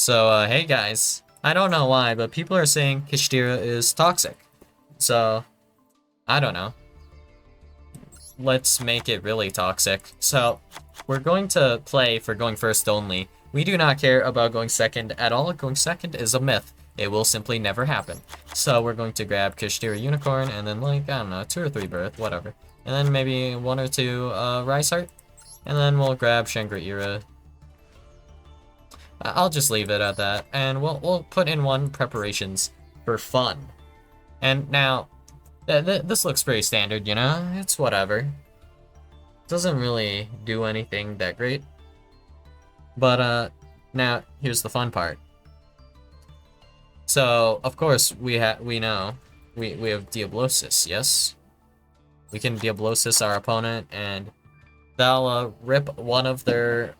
So, hey guys. I don't know why, but people are saying kashtira is toxic. So, I don't know. Let's make it really toxic. So, we're going to play for going first only. We do not care about going second at all. Going second is a myth. It will simply never happen. So, we're going to grab kashtira unicorn and then, like, I don't know, 2 or 3 birth, whatever. And then maybe 1 or 2 rice heart. And then we'll grab Shangri-Ira. I'll just leave it at that, and we'll put in 1 preparations for fun. And now, this looks pretty standard, you know? It's whatever. Doesn't really do anything that great. But now here's the fun part. So of course we know we have Diablosis, yes? We can Diablosis our opponent, and they'll rip one of their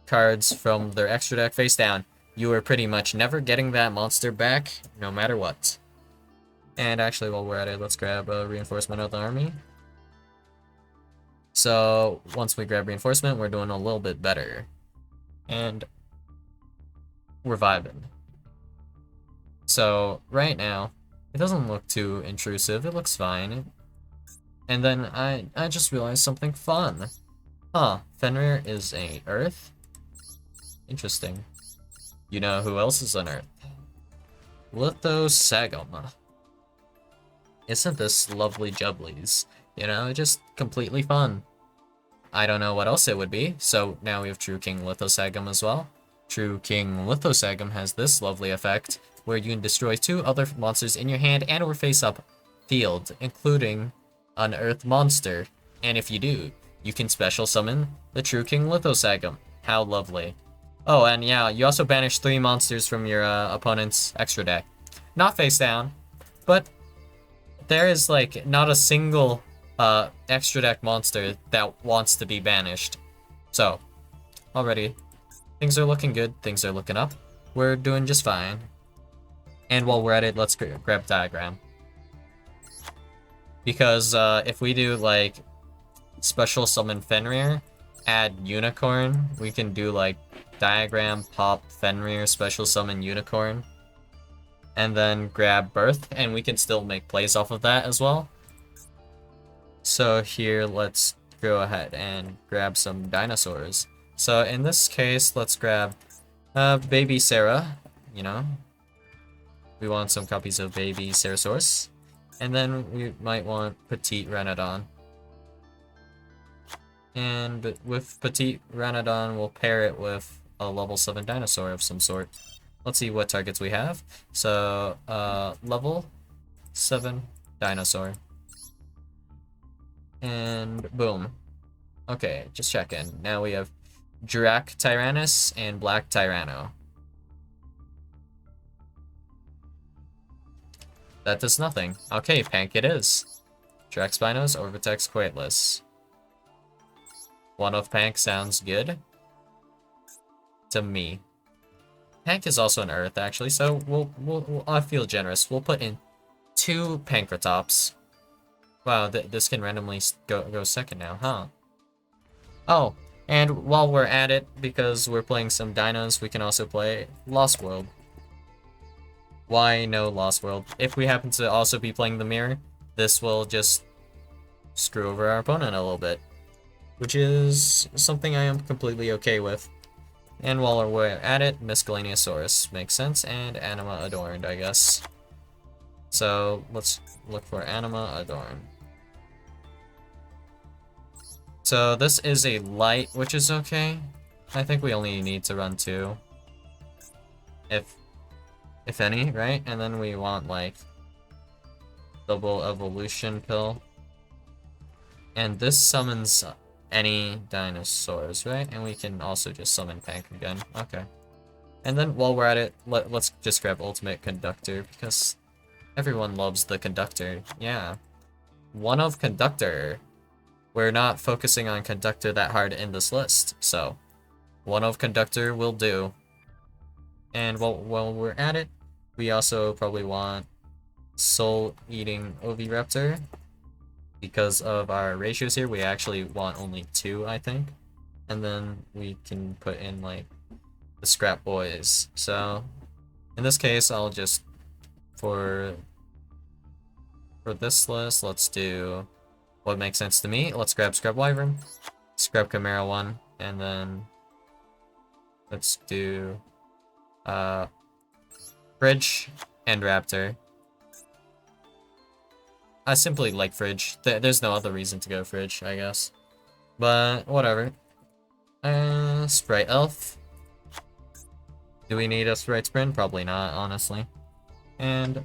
cards from their extra deck face down. You are pretty much never getting that monster back, no matter what. And actually, while we're at it, let's grab a reinforcement of the army. So once we grab reinforcement, we're doing a little bit better. And we're vibing. So right now, it doesn't look too intrusive, it looks fine. And then I just realized something fun. Huh, Fenrir is a Earth? Interesting. You know who else is on Earth? Lithosagum. Isn't this lovely jubblies? You know, just completely fun. I don't know what else it would be, so now we have True King Lithosagum as well. True King Lithosagum has this lovely effect, where you can destroy 2 other monsters in your hand and or face-up field, including an Earth monster. And if you do, you can special summon the True King Lithosagum. How lovely. Oh, and yeah, you also banish 3 monsters from your opponent's extra deck. Not face down, but there is, like, not a single extra deck monster that wants to be banished. So, already, things are looking good, things are looking up. We're doing just fine. And while we're at it, let's grab Diagram. Because if we do, like, special summon Fenrir, add Unicorn, we can do, like, Diagram, pop, Fenrir, special summon Unicorn, and then grab Birth, and we can still make plays off of that as well. So here, let's go ahead and grab some dinosaurs. So in this case, let's grab Baby Sarah, you know. We want some copies of Baby Sarasaurus. And then we might want Petite Renodon. And with Petite Renodon, we'll pair it with a level 7 dinosaur of some sort. Let's see what targets we have. So, level 7 dinosaur. And boom. Okay, just checking. Now we have Drac Tyrannus and Black Tyranno. That does nothing. Okay, Pank it is. Drac Spinos, Orvitex Quaitless. 1 of Pank sounds good to me. Pank is also an Earth, actually, so I feel generous. We'll put in 2 Pankratops. Wow, this can randomly go second now, huh? Oh, and while we're at it, because we're playing some dinos, we can also play Lost World. Why no Lost World? If we happen to also be playing the Mirror, this will just screw over our opponent a little bit, which is something I am completely okay with. And while we're at it, Miscellaneousaurus makes sense, and Anima Adorned, I guess. So let's look for Anima Adorned. So this is a light, which is okay. I think we only need to run 2. If any, right? And then we want, like, double evolution pill. And this summons any dinosaurs, right? And we can also just summon Pank again. Okay. And then while we're at it, let's just grab Ultimate Conductor, because everyone loves the Conductor. Yeah. 1 of Conductor. We're not focusing on Conductor that hard in this list, so 1 of Conductor will do. And while we're at it, we also probably want Soul-Eating Oviraptor. Because of our ratios here, we actually want only 2, I think. And then we can put in, like, the Scrap Boys. So, in this case, I'll just, for this list, let's do what makes sense to me. Let's grab Scrap Wyvern, Scrap Chimera 1, and then let's do Fridge and Raptor. I simply like Fridge. There's no other reason to go Fridge, I guess. But whatever. Sprite Elf. Do we need a Sprite Sprint? Probably not, honestly. And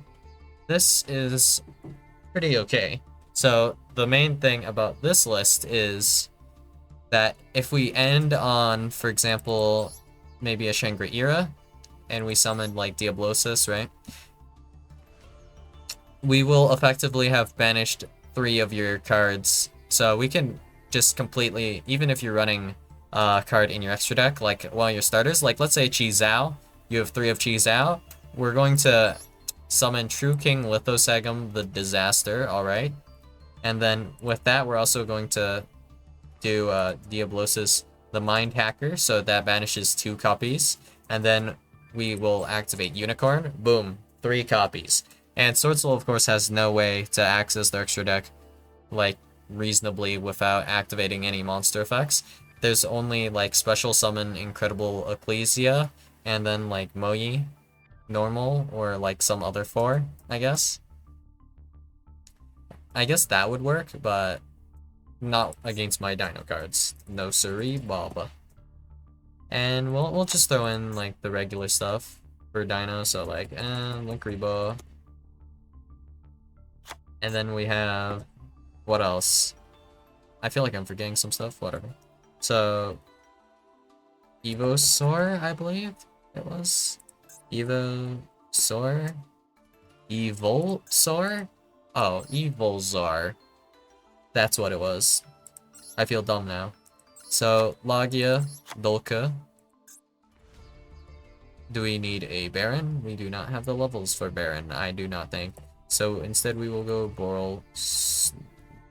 this is pretty okay. So the main thing about this list is that if we end on, for example, maybe a Shangri-Ira, and we summon like Diablosis, right? We will effectively have banished 3 of your cards. So we can just completely, even if you're running a card in your extra deck, like one of your starters, like let's say Chi Zhao, you have 3 of Chi Zhao, we're going to summon True King Lithosagum the Disaster, alright? And then with that, we're also going to do Diablosis the Mind Hacker, so that banishes 2 copies. And then we will activate Unicorn, boom, 3 copies. And Sword Soul, of course, has no way to access their extra deck, like, reasonably without activating any monster effects. There's only, like, Special Summon Incredible Ecclesia, and then, like, Moyi, normal, or, like, some other 4, I guess. I guess that would work, but not against my Dino cards. No siree, Baba. And we'll just throw in, like, the regular stuff for Dino, so, like, Linkriba. And then we have, what else? I feel like I'm forgetting some stuff, whatever. So, Evosaur, I believe it was. Evosaur? Evolsaur? Oh, Evolzar. That's what it was. I feel dumb now. So, Logia, Dolka. Do we need a Baron? We do not have the levels for Baron, I do not think. So instead we will go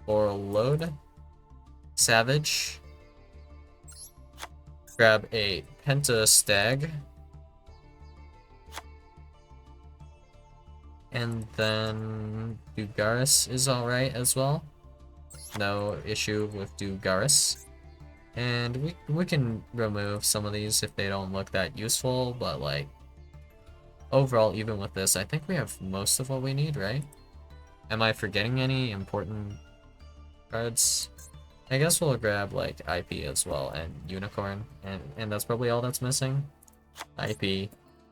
Borreload, Savage, grab a Pentastag, and then Dugaris is alright as well. No issue with Dugaris. And we can remove some of these if they don't look that useful, but like, overall, even with this, I think we have most of what we need, right? Am I forgetting any important cards? I guess we'll grab, like, IP as well, and Unicorn, and that's probably all that's missing. IP,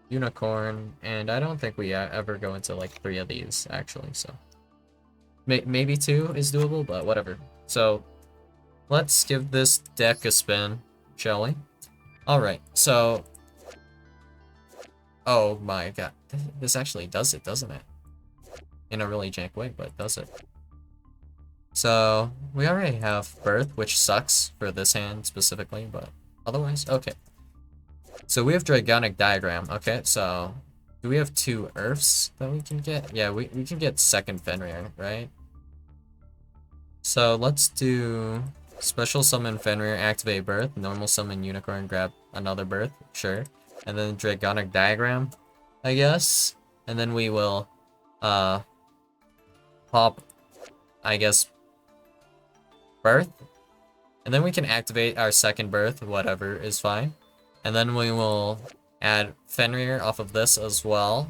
Unicorn, and I don't think we ever go into, like, 3 of these, actually, so. Maybe 2 is doable, but whatever. So, let's give this deck a spin, shall we? Alright, so... Oh my god, this actually does it, doesn't it? In a really jank way, but does it. So, we already have Birth, which sucks for this hand specifically, but otherwise, okay. So we have Dragonic Diagram, okay, so... Do we have 2 Earths that we can get? Yeah, we can get second Fenrir, right? So let's do Special Summon Fenrir, activate Birth, Normal Summon Unicorn, grab another Birth, sure. And then Dragonic Diagram, I guess. And then we will, pop, I guess, Birth. And then we can activate our second Birth, whatever is fine. And then we will add Fenrir off of this as well.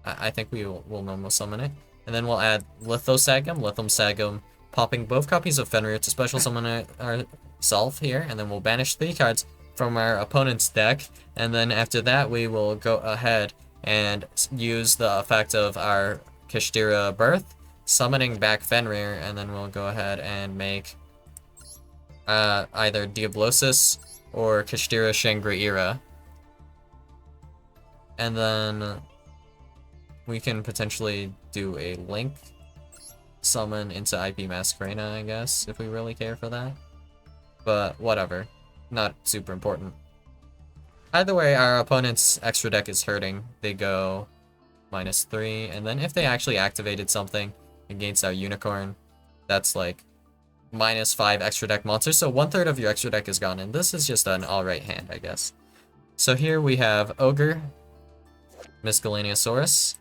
I think we will normal summon it. And then we'll add Lithosagum, popping both copies of Fenrir to special summon ourselves here. And then we'll banish 3 cards from our opponent's deck, and then after that we will go ahead and use the effect of our Kashtira Birth, summoning back Fenrir, and then we'll go ahead and make either Diablosis or Kashtira Shangri-Ira. And then we can potentially do a Link summon into IP Masquerena, I guess, if we really care for that. But whatever. Not super important. Either way, our opponent's extra deck is hurting. They go -3, and then if they actually activated something against our Unicorn, that's like -5 extra deck monsters, so 1/3 of your extra deck is gone, and this is just an alright hand, I guess. So here we have Ogre, Miscellaneousaurus,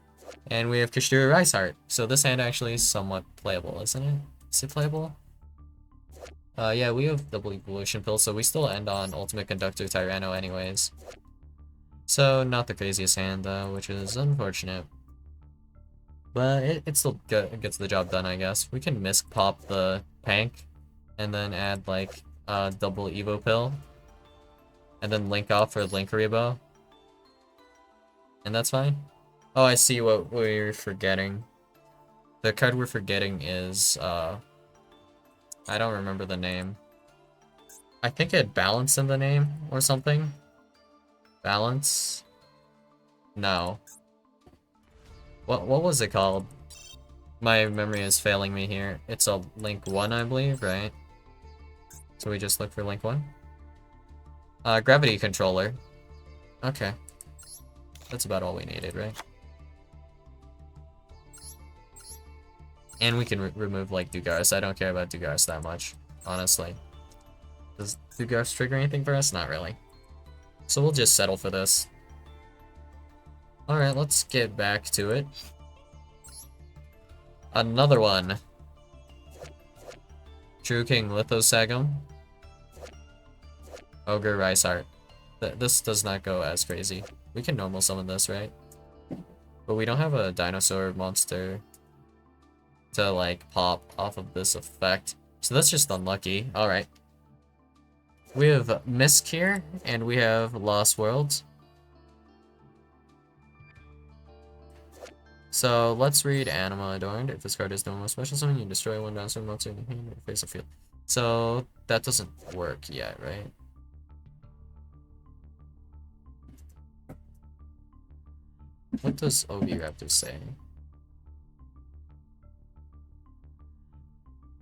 and we have Kashtira Rice Heart. So this hand actually is somewhat playable, isn't it? Is it playable? Yeah, we have double evolution pill, so we still end on Ultimate Conductor Tyranno anyways. So not the craziest hand though, which is unfortunate. But it still gets the job done, I guess. We can misc pop the Pank, and then add like a double Evo pill, and then link off for Link Rebo. And that's fine. Oh, I see what we're forgetting. The card we're forgetting is, I don't remember the name. I think it had Balance in the name or something. Balance? No. What was it called? My memory is failing me here. It's a Link 1, I believe, right? So we just look for Link 1? Gravity Controller. Okay. That's about all we needed, right? And we can remove, like, Dugaris. I don't care about Dugaris that much, honestly. Does Dugaris trigger anything for us? Not really. So we'll just settle for this. Alright, let's get back to it. Another one. True King Lithosagum. Ogre Rice Heart. This does not go as crazy. We can normal summon this, right? But we don't have a dinosaur monster to, like, pop off of this effect. So that's just unlucky. Alright. We have Misk here, and we have Lost Worlds. So let's read Anima Adorned. If this card is normal special summon, you destroy one dinosaur monster in the hand or face of field. So that doesn't work yet, right? What does Oviraptor say?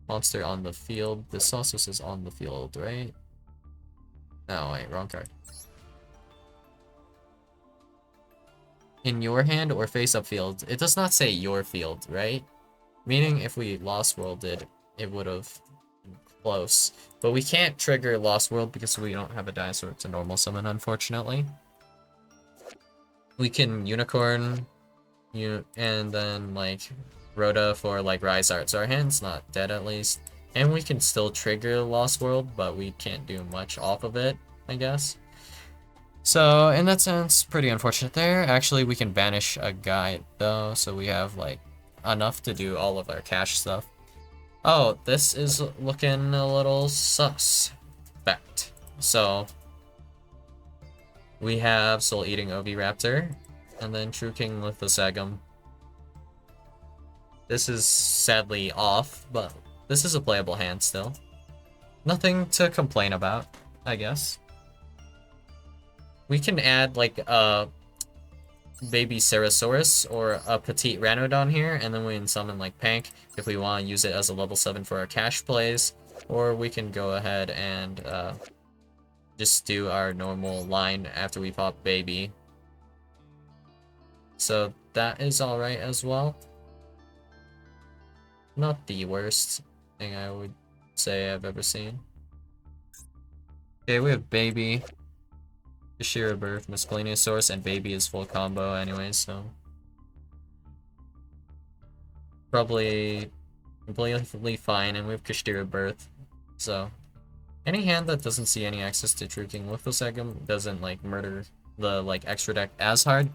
Monster on the field. This also says on the field, right? No, wait, wrong card. In your hand or face up field. It does not say your field, right? Meaning if we Lost Worlded, it would have been close. But we can't trigger Lost World because we don't have a dinosaur to normal summon, unfortunately. We can Unicorn, and then like Rhoda for like Rise Art. So our hand's not dead at least. And we can still trigger Lost World, but we can't do much off of it, I guess. So in that sense, pretty unfortunate there. Actually, we can banish a guy though, so we have like enough to do all of our cash stuff. Oh, this is looking a little suspect. So we have Soul Eating Oviraptor, and then True King Lithosagum. This is sadly off, but this is a playable hand still. Nothing to complain about, I guess. We can add like a baby Ceratosaurus or a petite Ranodon here, and then we can summon like Pank if we want to use it as a level 7 for our cash plays, or we can go ahead and just do our normal line after we pop baby. So that is alright as well. Not the worst thing I would say I've ever seen. Okay, we have baby, Kashtira Birth, Miscellaneousaurus, and baby is full combo anyway, so probably completely fine, and we have Kashtira Birth. So any hand that doesn't see any access to True King Lithosagum doesn't like murder the like extra deck as hard,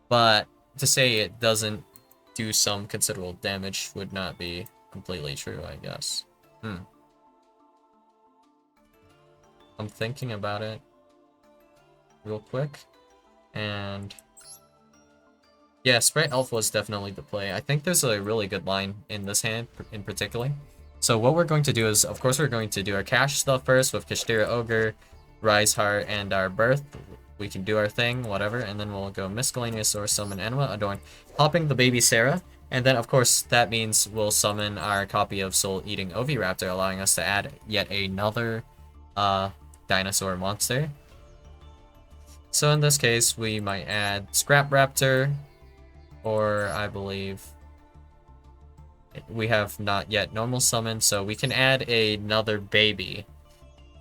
but to say it doesn't do some considerable damage would not be completely true, I guess. I'm thinking about it real quick, and yeah, Sprite Elf was definitely the play. I think there's a really good line in this hand in particular. So what we're going to do is, of course, we're going to do our cash stuff first with Kashtira Ogre, Rise Heart, and our Birth. We can do our thing, whatever, and then we'll go Miscellaneousaurus, summon Anima Adorn, popping the baby Sarah, and then, of course, that means we'll summon our copy of Soul Eating Oviraptor, allowing us to add yet another dinosaur monster. So in this case, we might add Scrap Raptor, or I believe we have not yet normal summon, so we can add another baby.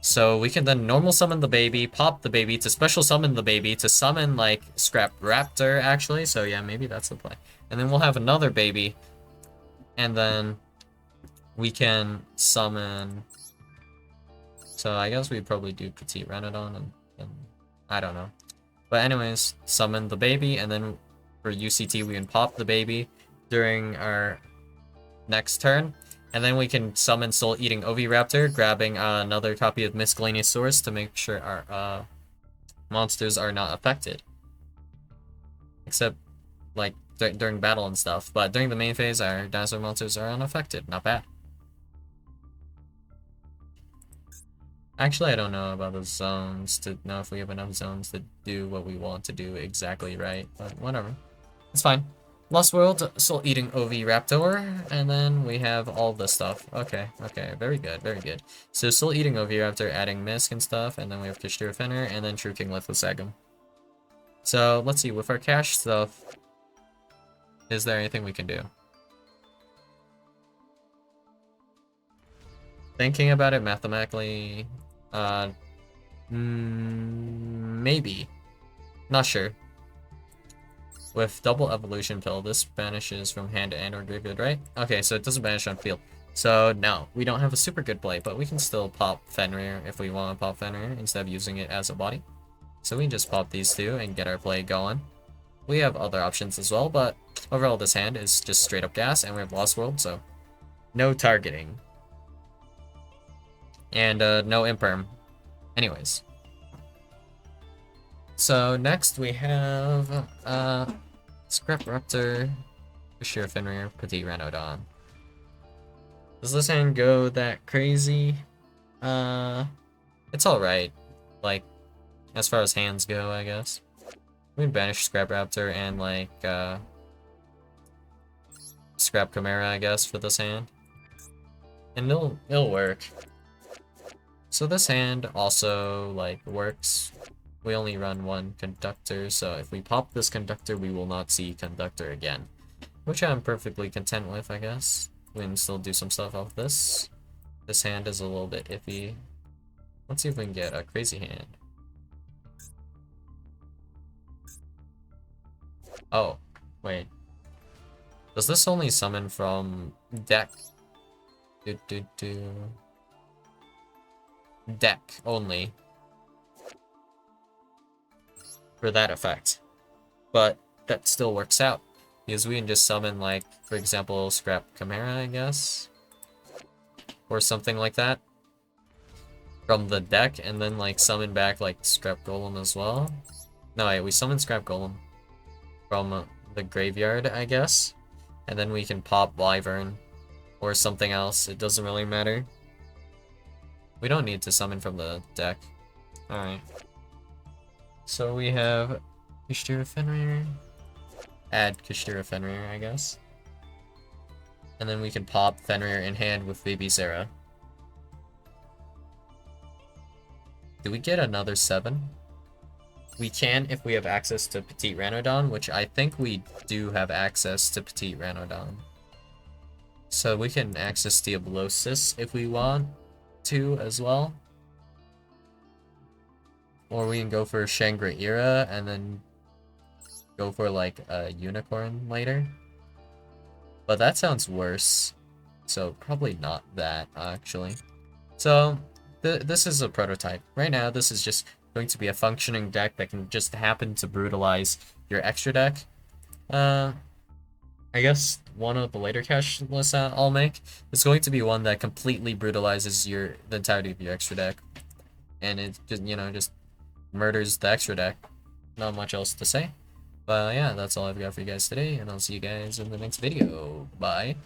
So we can then normal summon the baby, pop the baby, to special summon the baby, to summon, like, Scrap Raptor, actually. So yeah, maybe that's the play. And then we'll have another baby. And then we can summon... So I guess we'd probably do Petite Ranodon and I don't know. But anyways, summon the baby, and then for UCT we can pop the baby during our next turn. And then we can summon Soul Eating Oviraptor, grabbing another copy of Miscellaneous Source to make sure our monsters are not affected. Except, like, during battle and stuff. But during the main phase, our dinosaur monsters are unaffected. Not bad. Actually, I don't know about the zones to know if we have enough zones to do what we want to do exactly right. But whatever. It's fine. Lost World, Soul Eating Oviraptor, and then we have all this stuff. Okay, very good, very good. So Soul Eating Oviraptor adding Misk and stuff, and then we have Kashtira Fenrir, and then True King Lithosagum. So let's see, with our cash stuff, is there anything we can do? Thinking about it mathematically, maybe. Not sure. With double evolution pill, this banishes from hand and or graveyard, right? Okay, so it doesn't banish on field. So no, we don't have a super good play, but we can still pop Fenrir if we want to pop Fenrir instead of using it as a body. So we can just pop these two and get our play going. We have other options as well, but overall this hand is just straight up gas, and we have Lost World, so no targeting. And no imperm. Anyways. So next we have Scrap Raptor, Kashtira Fenrir, Petite Ranodon. Does this hand go that crazy? It's alright. Like, as far as hands go, I guess. We can banish Scrap Raptor and, like, Scrap Chimera, I guess, for this hand. And it'll work. So this hand also, like, works. We only run one conductor, so if we pop this conductor, we will not see conductor again. Which I'm perfectly content with, I guess. We can still do some stuff off this. This hand is a little bit iffy. Let's see if we can get a crazy hand. Oh, wait. Does this only summon from deck? Deck only. For that effect. But that still works out. Because we can just summon, like, for example, Scrap Chimera, I guess. Or something like that. From the deck, and then, like, summon back, like, Scrap Golem as well. No, wait, we summon Scrap Golem from the graveyard, I guess. And then we can pop Wyvern. Or something else. It doesn't really matter. We don't need to summon from the deck. Alright. So we have Kashtira Fenrir. Add Kashtira Fenrir, I guess. And then we can pop Fenrir in hand with Baby Sarah. Do we get another 7? We can if we have access to Petite Ranodon, which I think we do have access to Petite Ranodon. So we can access Diablosis if we want to as well. Or we can go for Shangri-Ira and then go for, like, a unicorn later. But that sounds worse. So probably not that, actually. So this is a prototype. Right now, this is just going to be a functioning deck that can just happen to brutalize your extra deck. I guess one of the later cash lists I'll make is going to be one that completely brutalizes the entirety of your extra deck. And it just, you know, just murders the extra deck. Not much else to say. But yeah, that's all I've got for you guys today, and I'll see you guys in the next video. Bye.